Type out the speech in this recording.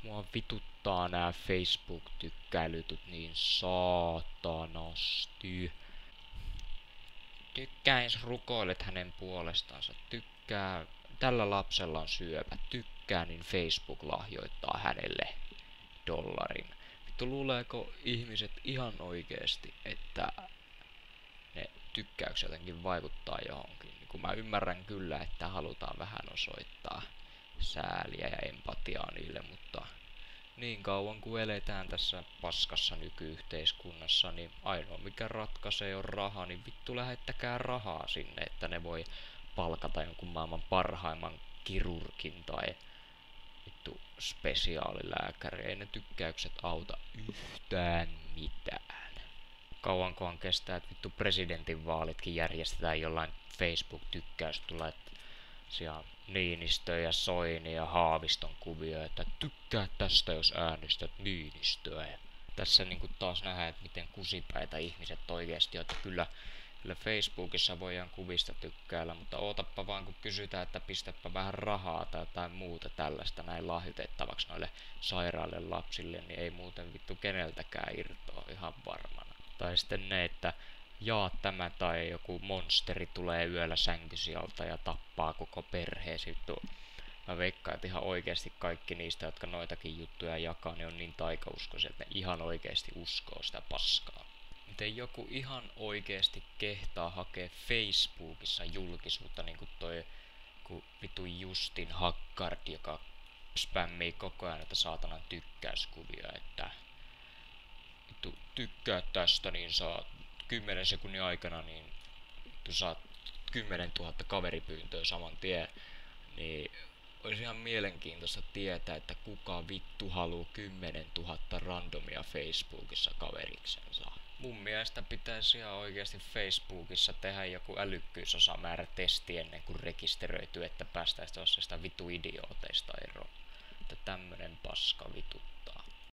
Mua vituttaa nää Facebook-tykkäilytut niin saatanasti. Tykkäis rukoilet hänen puolestaansa. Tykkää, tällä lapsella on syöpä. Tykkää, niin Facebook lahjoittaa hänelle $1. Vittu, luuleeko ihmiset ihan oikeesti, että ne tykkäykset jotenkin vaikuttaa johonkin? Niin kun mä ymmärrän kyllä, että halutaan vähän osoittaa sääliä ja empatiaa niille, mutta niin kauan kuin eletään tässä paskassa nykyyhteiskunnassa, niin ainoa mikä ratkaisee on raha, niin vittu lähettäkää rahaa sinne, että ne voi palkata jonkun maailman parhaimman kirurgin tai vittu spesiaalilääkäri. Ei ne tykkäykset auta yhtään mitään. Kauankohan kestää, että vittu presidentinvaalitkin järjestetään jollain Facebook-tykkäys tulee, että siellä Niinistö ja Soini ja Haaviston kuvio, että tykkää tästä jos äänestät Niinistöä. Ja tässä niinku taas nähdään, että miten kusipäitä ihmiset oikeesti on, että kyllä Facebookissa voidaan kuvista tykkäillä, mutta ootappa vaan kun kysytään, että pistäpä vähän rahaa tai jotain muuta tällaista näin lahjoitettavaksi noille sairaille lapsille, niin ei muuten vittu keneltäkään irtoa ihan varmana. Tai sitten ne, että jaa tämä tai joku monsteri tulee yöllä sänkysi alta ja tappaa koko perheesi. Vittu. Mä veikkaan, että ihan oikeesti kaikki niistä, jotka noitakin juttuja jakaa, niin on niin taikauskoisia, että ne ihan oikeesti uskoo sitä paskaa. Miten joku ihan oikeesti kehtaa hakea Facebookissa julkisuutta, niin kuin toi vittu Justin Haggard, joka spämmii koko ajan näitä saatanan tykkäyskuvia, että vittu tykkää tästä, niin saa 10 sekunnin aikana, niin vittu saat 10 000 kaveripyyntöä saman tien, niin olisi ihan mielenkiintoista tietää, että kuka vittu haluu 10 000 randomia Facebookissa kaveriksensa. Mun mielestä pitäisi ihan oikeasti Facebookissa tehdä joku älykkyysosamäärä testi ennen kuin rekisteröityy, että päästäisiin tuossa sitä vitu idiooteista eroon. Että tämmönen paska vituttaa.